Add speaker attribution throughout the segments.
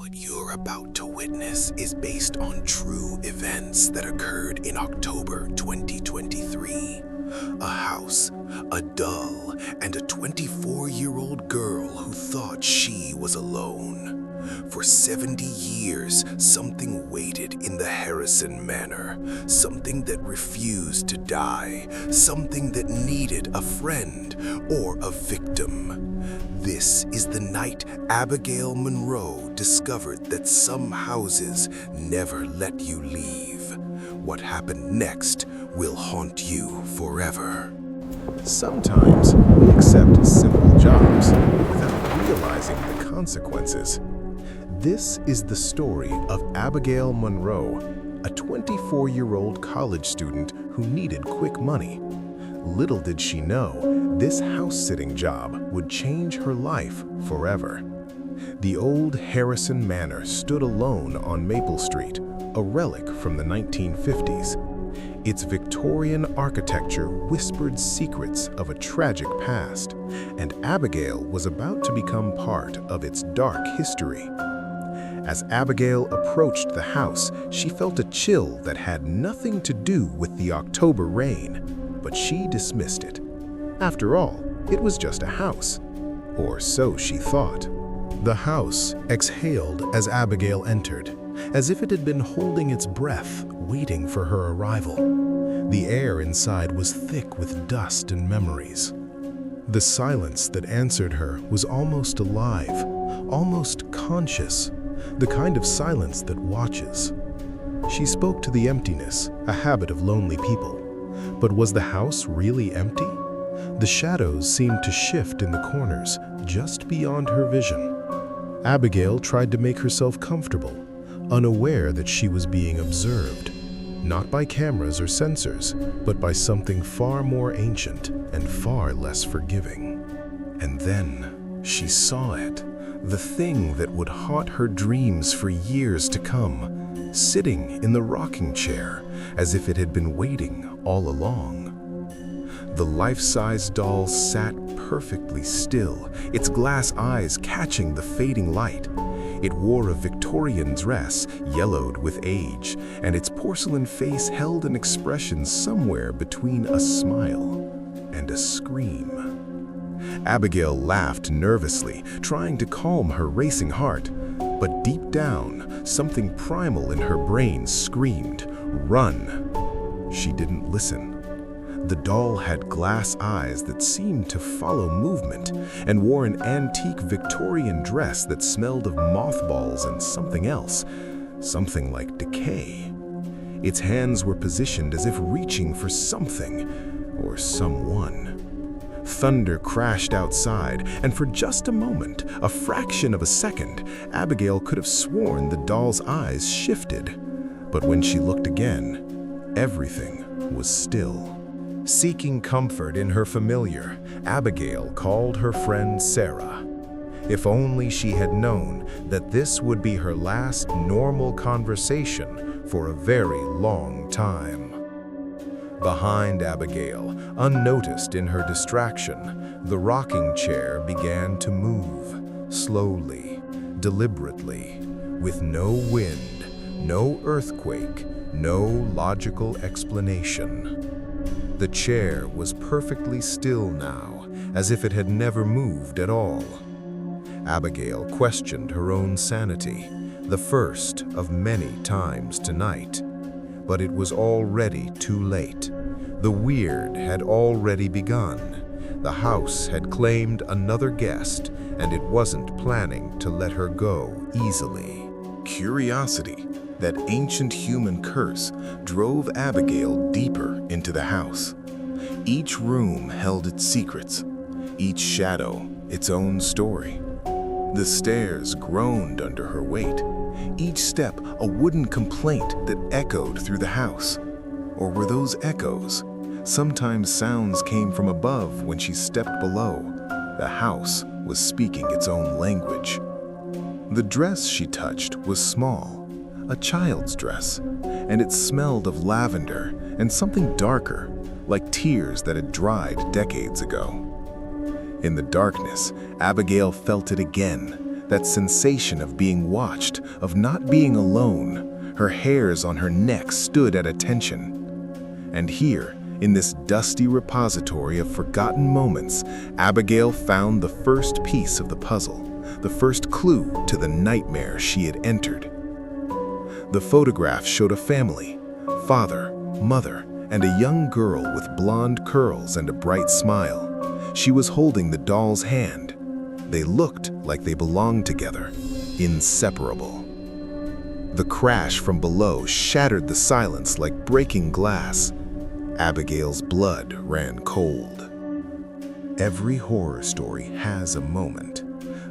Speaker 1: What you're about to witness is based on true events that occurred in October 2023. A house, a doll, and a 24-year-old girl who thought she was alone. For 70 years, something waited in the Harrison Manor. Something that refused to die. Something that needed a friend or a victim. This is the night Abigail Monroe discovered that some houses never let you leave. What happened next will haunt you forever.
Speaker 2: Sometimes we accept simple jobs without realizing the consequences. This is the story of Abigail Monroe, a 24-year-old college student who needed quick money. Little did she know, this house-sitting job would change her life forever. The old Harrison Manor stood alone on Maple Street, a relic from the 1950s. Its Victorian architecture whispered secrets of a tragic past, and Abigail was about to become part of its dark history. As Abigail approached the house, she felt a chill that had nothing to do with the October rain, but she dismissed it. After all, it was just a house, or so she thought. The house exhaled as Abigail entered, as if it had been holding its breath, waiting for her arrival. The air inside was thick with dust and memories. The silence that answered her was almost alive, almost conscious, the kind of silence that watches. She spoke to the emptiness, a habit of lonely people. But was the house really empty? The shadows seemed to shift in the corners, just beyond her vision. Abigail tried to make herself comfortable, unaware that she was being observed, not by cameras or sensors, but by something far more ancient and far less forgiving. And then she saw it, the thing that would haunt her dreams for years to come, sitting in the rocking chair, as if it had been waiting all along. The life-size doll sat perfectly still, its glass eyes catching the fading light. It wore a Victorian dress, yellowed with age, and its porcelain face held an expression somewhere between a smile and a scream. Abigail laughed nervously, trying to calm her racing heart, but deep down, something primal in her brain screamed, "Run!" She didn't listen. The doll had glass eyes that seemed to follow movement and wore an antique Victorian dress that smelled of mothballs and something else, something like decay. Its hands were positioned as if reaching for something or someone. Thunder crashed outside, and for just a moment, a fraction of a second, Abigail could have sworn the doll's eyes shifted. But when she looked again, everything was still. Seeking comfort in her familiar, Abigail called her friend Sarah. If only she had known that this would be her last normal conversation for a very long time. Behind Abigail, unnoticed in her distraction, the rocking chair began to move, slowly, deliberately, with no wind, no earthquake, no logical explanation. The chair was perfectly still now, as if it had never moved at all. Abigail questioned her own sanity, the first of many times tonight. But it was already too late. The weird had already begun. The house had claimed another guest, and it wasn't planning to let her go easily. Curiosity, that ancient human curse, drove Abigail deeper into the house. Each room held its secrets, each shadow its own story. The stairs groaned under her weight, each step a wooden complaint that echoed through the house. Or were those echoes? Sometimes sounds came from above when she stepped below. The house was speaking its own language. The dress she touched was small, a child's dress, and it smelled of lavender and something darker, like tears that had dried decades ago. In the darkness, Abigail felt it again, that sensation of being watched, of not being alone. Her hairs on her neck stood at attention. And here, in this dusty repository of forgotten moments, Abigail found the first piece of the puzzle, the first clue to the nightmare she had entered. The photograph showed a family, father, mother, and a young girl with blonde curls and a bright smile. She was holding the doll's hand. They looked like they belonged together, inseparable. The crash from below shattered the silence like breaking glass. Abigail's blood ran cold. Every horror story has a moment.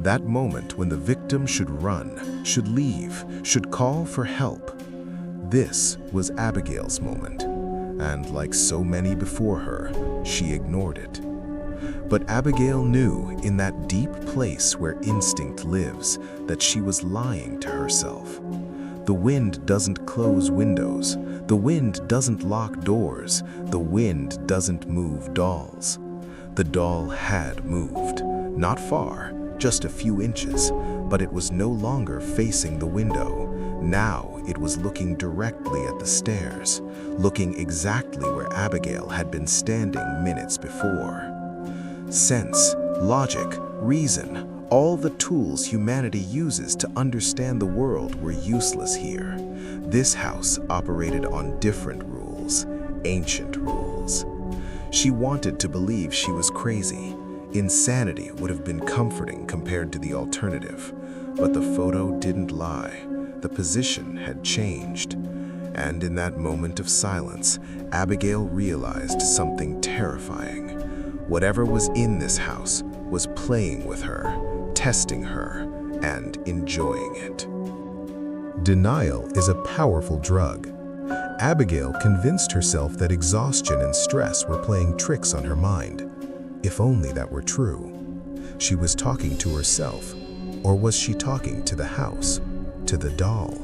Speaker 2: That moment when the victim should run, should leave, should call for help. This was Abigail's moment, and like so many before her, she ignored it. But Abigail knew in that deep place where instinct lives that she was lying to herself. The wind doesn't close windows. The wind doesn't lock doors. The wind doesn't move dolls. The doll had moved, not far, just a few inches, but it was no longer facing the window. Now it was looking directly at the stairs, looking exactly where Abigail had been standing minutes before. Sense, logic, reason, all the tools humanity uses to understand the world were useless here. This house operated on different rules, ancient rules. She wanted to believe she was crazy. Insanity would have been comforting compared to the alternative. But the photo didn't lie. The position had changed. And in that moment of silence, Abigail realized something terrifying. Whatever was in this house was playing with her, testing her, and enjoying it.
Speaker 3: Denial is a powerful drug. Abigail convinced herself that exhaustion and stress were playing tricks on her mind. If only that were true. She was talking to herself, or was she talking to the house, to the doll,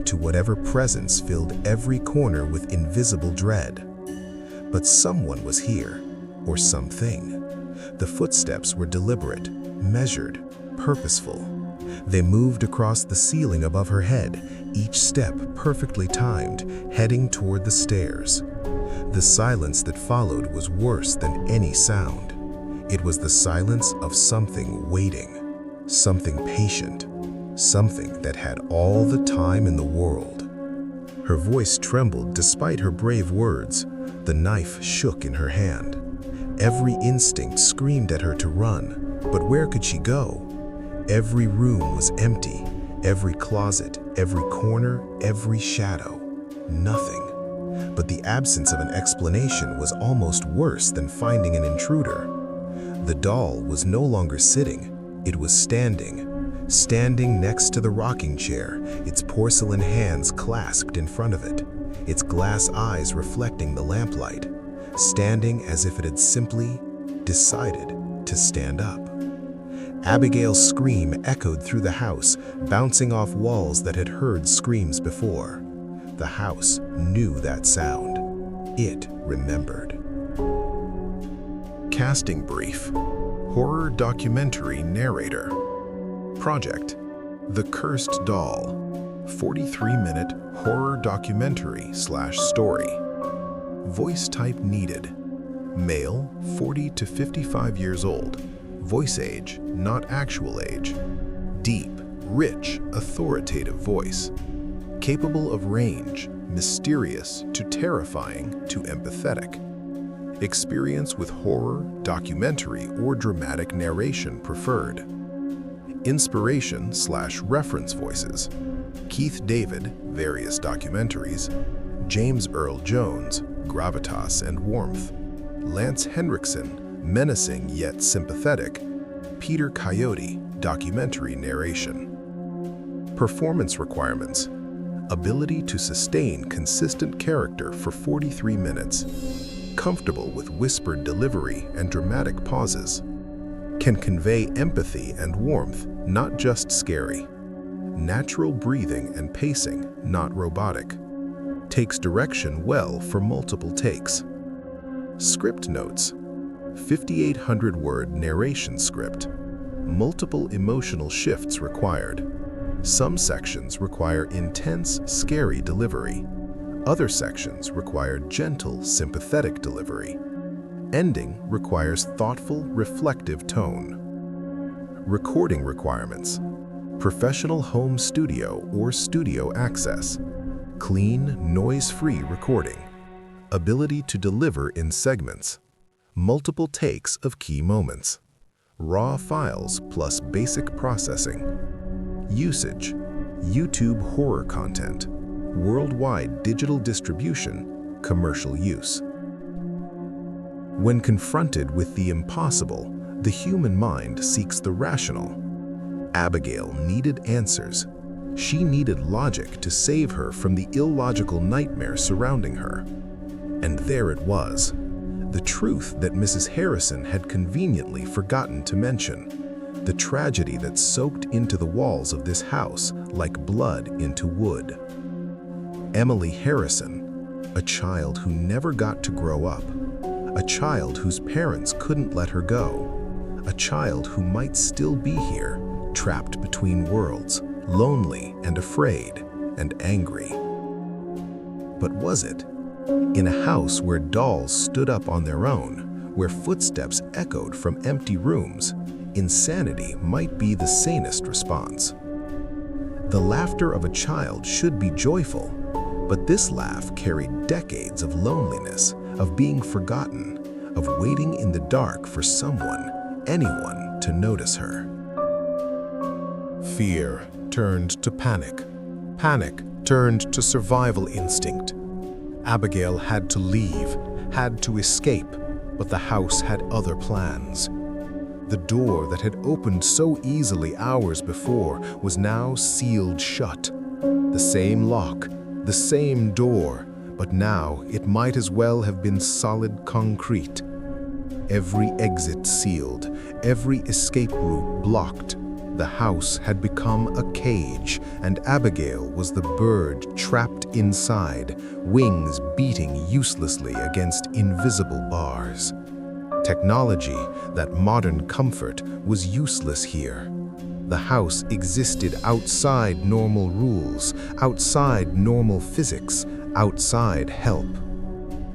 Speaker 3: to whatever presence filled every corner with invisible dread? But someone was here, or something. The footsteps were deliberate, measured, purposeful. They moved across the ceiling above her head, each step perfectly timed, heading toward the stairs. The silence that followed was worse than any sound. It was the silence of something waiting, something patient, something that had all the time in the world. Her voice trembled despite her brave words. The knife shook in her hand. Every instinct screamed at her to run, but where could she go? Every room was empty, every closet, every corner, every shadow. Nothing. But the absence of an explanation was almost worse than finding an intruder. The doll was no longer sitting, it was standing next to the rocking chair, its porcelain hands clasped in front of it, its glass eyes reflecting the lamplight, standing as if it had simply decided to stand up. Abigail's scream echoed through the house, bouncing off walls that had heard screams before. The house knew that sound. It remembered.
Speaker 2: Casting brief. Horror documentary narrator. Project: The Cursed Doll. 43-minute horror documentary/story. Voice type needed. Male, 40 to 55 years old. Voice age, not actual age. Deep, rich, authoritative voice. Capable of range, mysterious to terrifying to empathetic. Experience with horror, documentary, or dramatic narration preferred. Inspiration/reference voices. Keith David, various documentaries. James Earl Jones, Gravitas and Warmth. Lance Henriksen, menacing yet sympathetic. Peter Coyote, documentary narration. Performance requirements. Ability to sustain consistent character for 43 minutes. Comfortable with whispered delivery and dramatic pauses. Can convey empathy and warmth, not just scary. Natural breathing and pacing, not robotic. Takes direction well for multiple takes. Script notes. 5,800-word narration script. multiple emotional shifts required. Some sections require intense, scary delivery. Other sections require gentle, sympathetic delivery. Ending requires thoughtful, reflective tone. Recording requirements: professional home studio or studio access, clean, noise-free recording, ability to deliver in segments, multiple takes of key moments, raw files plus basic processing. Usage: YouTube horror content, worldwide digital distribution, commercial use. When confronted with the impossible, the human mind seeks the rational. Abigail needed answers. She needed logic to save her from the illogical nightmare surrounding her. And there it was, the truth that Mrs. Harrison had conveniently forgotten to mention. The tragedy that soaked into the walls of this house like blood into wood. Emily Harrison, a child who never got to grow up, a child whose parents couldn't let her go, a child who might still be here, trapped between worlds, lonely and afraid and angry. But was it? In a house where dolls stood up on their own, where footsteps echoed from empty rooms, insanity might be the sanest response. The laughter of a child should be joyful, but this laugh carried decades of loneliness, of being forgotten, of waiting in the dark for someone, anyone, to notice her. Fear turned to panic. Panic turned to survival instinct. Abigail had to leave, had to escape, but the house had other plans. The door that had opened so easily hours before was now sealed shut. The same lock, the same door, but now it might as well have been solid concrete. Every exit sealed, every escape route blocked. The house had become a cage, and Abigail was the bird trapped inside, wings beating uselessly against invisible bars. Technology, that modern comfort, was useless here. The house existed outside normal rules, outside normal physics, outside help.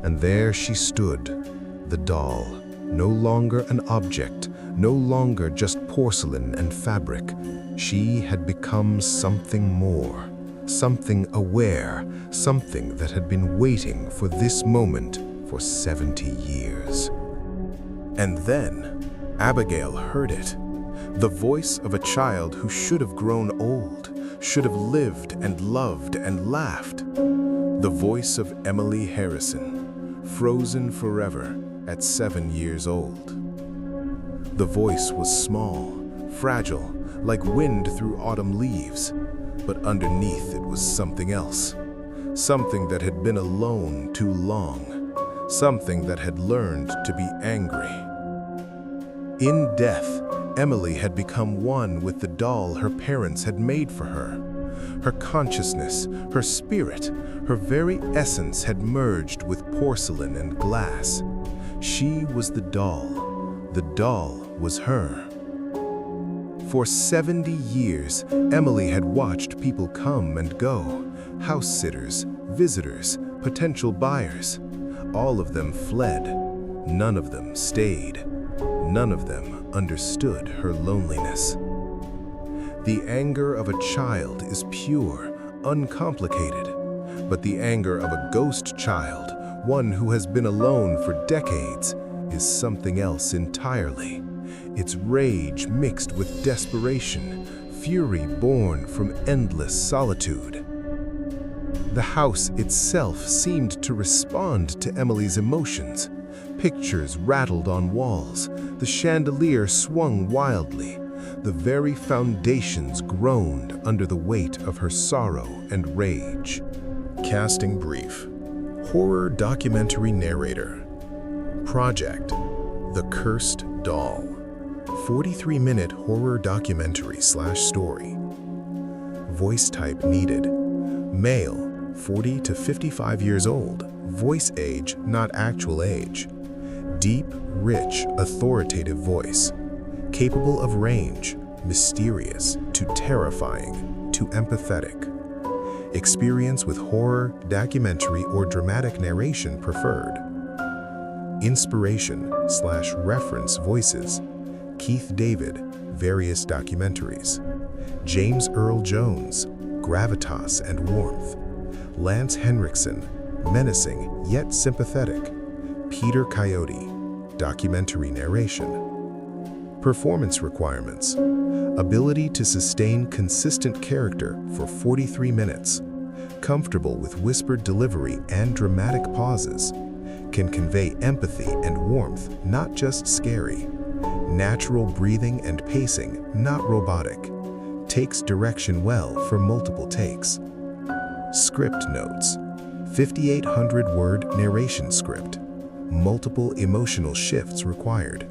Speaker 2: And there she stood, the doll, no longer an object, no longer just porcelain and fabric. She had become something more, something aware, something that had been waiting for this moment for 70 years. And then, Abigail heard it. The voice of a child who should have grown old, should have lived and loved and laughed. The voice of Emily Harrison, frozen forever at 7 years old. The voice was small, fragile, like wind through autumn leaves, but underneath it was something else. Something that had been alone too long. Something that had learned to be angry. In death, Emily had become one with the doll her parents had made for her. Her consciousness, her spirit, her very essence had merged with porcelain and glass. She was the doll. The doll was her. For 70 years, Emily had watched people come and go. House sitters, visitors, potential buyers. All of them fled. None of them stayed. None of them understood her loneliness. The anger of a child is pure, uncomplicated. But the anger of a ghost child, one who has been alone for decades, is something else entirely. It's rage mixed with desperation, fury born from endless solitude. The house itself seemed to respond to Emily's emotions. Pictures rattled on walls, the chandelier swung wildly, the very foundations groaned under the weight of her sorrow and rage. Casting brief. Horror documentary narrator. Project: The Cursed Doll. 43-minute horror documentary/story. Voice type needed. Male, 40 to 55 years old. Voice age, not actual age. Deep, rich, authoritative voice. capable of range, mysterious to terrifying to empathetic. Experience with horror, documentary, or dramatic narration preferred. Inspiration/reference voices: Keith David, various documentaries. James Earl Jones, Gravitas and Warmth. Lance Henriksen, menacing yet sympathetic. Peter Coyote, documentary narration. Performance requirements: ability to sustain consistent character for 43 minutes, comfortable with whispered delivery and dramatic pauses, can convey empathy and warmth, not just scary, natural breathing and pacing, not robotic, takes direction well for multiple takes. Script notes: 5,800-word narration script, multiple emotional shifts required.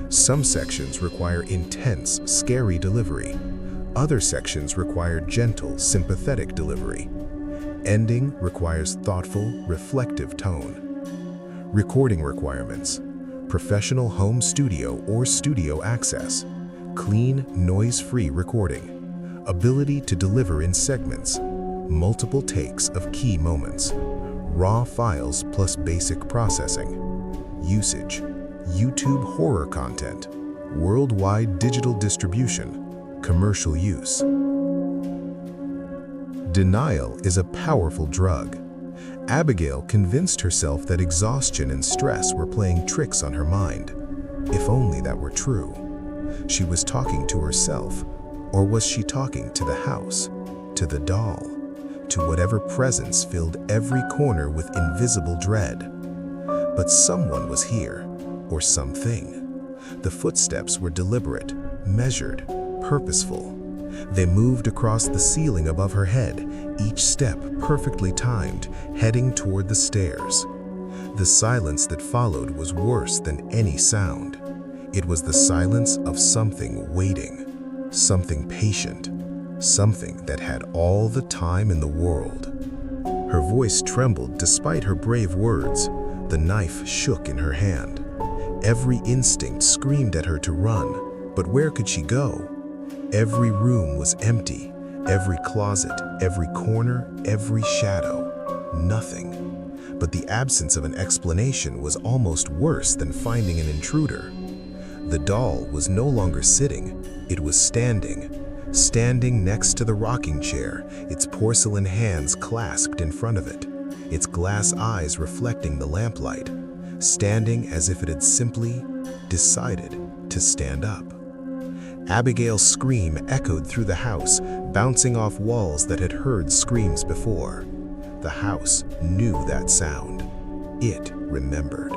Speaker 2: Some sections require intense, scary delivery. Other sections require gentle, sympathetic delivery. Ending requires thoughtful, reflective tone. Recording requirements: professional home studio or studio access, clean, noise-free recording, ability to deliver in segments, multiple takes of key moments, raw files plus basic processing. Usage: YouTube horror content, worldwide digital distribution, commercial use. Denial is a powerful drug. Abigail convinced herself that exhaustion and stress were playing tricks on her mind. If only that were true. She was talking to herself, or was she talking to the house, to the doll, to whatever presence filled every corner with invisible dread? But someone was here, or something. The footsteps were deliberate, measured, purposeful. They moved across the ceiling above her head, each step perfectly timed, heading toward the stairs. The silence that followed was worse than any sound. It was the silence of something waiting, something patient, something that had all the time in the world. Her voice trembled despite her brave words. The knife shook in her hand. Every instinct screamed at her to run, but where could she go? Every room was empty, every closet, every corner, every shadow. Nothing. But the absence of an explanation was almost worse than finding an intruder. The doll was no longer sitting, it was standing next to the rocking chair, its porcelain hands clasped in front of it, its glass eyes reflecting the lamplight, standing as if it had simply decided to stand up. Abigail's scream echoed through the house, bouncing off walls that had heard screams before. The house knew that sound. It remembered.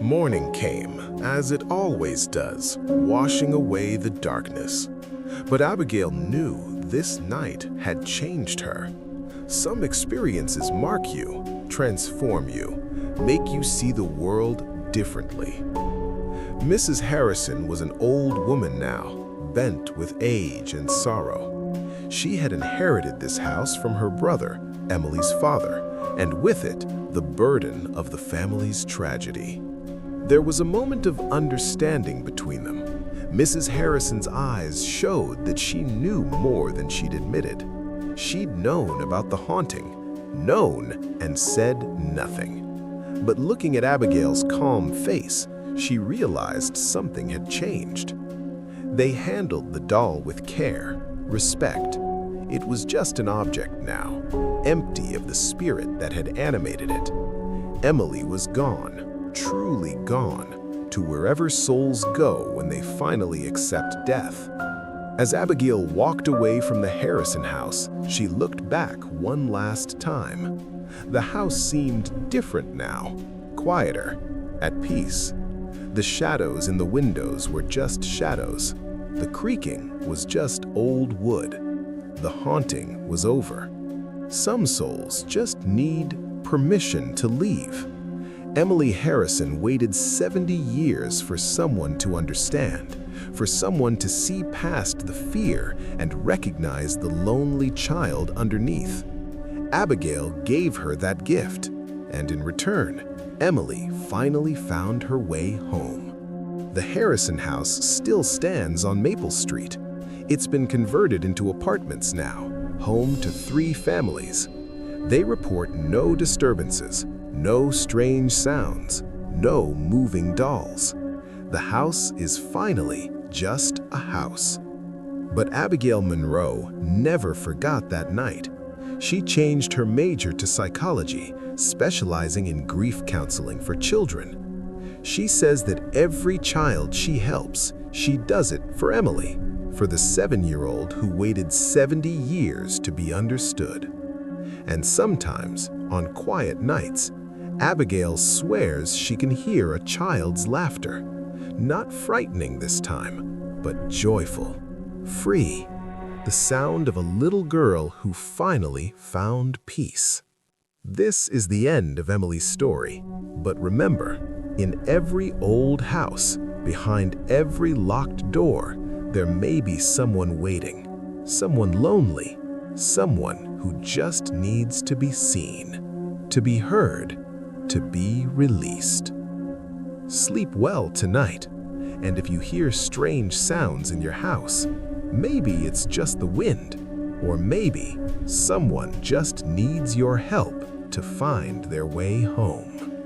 Speaker 1: Morning came, as it always does, washing away the darkness. But Abigail knew this night had changed her. Some experiences mark you, transform you, make you see the world differently. Mrs. Harrison was an old woman now, bent with age and sorrow. She had inherited this house from her brother, Emily's father, and with it, the burden of the family's tragedy. There was a moment of understanding between them. Mrs. Harrison's eyes showed that she knew more than she'd admitted. She'd known about the haunting, known and said nothing. But looking at Abigail's calm face, she realized something had changed. They handled the doll with care, respect. It was just an object now, empty of the spirit that had animated it. Emily was gone, truly gone, to wherever souls go when they finally accept death. As Abigail walked away from the Harrison house, she looked back one last time. The house seemed different now, quieter, at peace. The shadows in the windows were just shadows. The creaking was just old wood. The haunting was over. Some souls just need permission to leave. Emily Harrison waited 70 years for someone to understand, for someone to see past the fear and recognize the lonely child underneath. Abigail gave her that gift, and in return, Emily finally found her way home.
Speaker 2: The Harrison house still stands on Maple Street. It's been converted into apartments now, home to 3 families. They report no disturbances, no strange sounds, no moving dolls. The house is finally just a house. But Abigail Monroe never forgot that night. She changed her major to psychology, specializing in grief counseling for children. She says that every child she helps, she does it for Emily, for the 7-year-old who waited 70 years to be understood. And sometimes, on quiet nights, Abigail swears she can hear a child's laughter. Not frightening this time, but joyful, free. The sound of a little girl who finally found peace. This is the end of Emily's story. But remember, in every old house, behind every locked door, there may be someone waiting, someone lonely, someone who just needs to be seen, to be heard, to be released. Sleep well tonight, and if you hear strange sounds in your house, maybe it's just the wind, or maybe someone just needs your help to find their way home.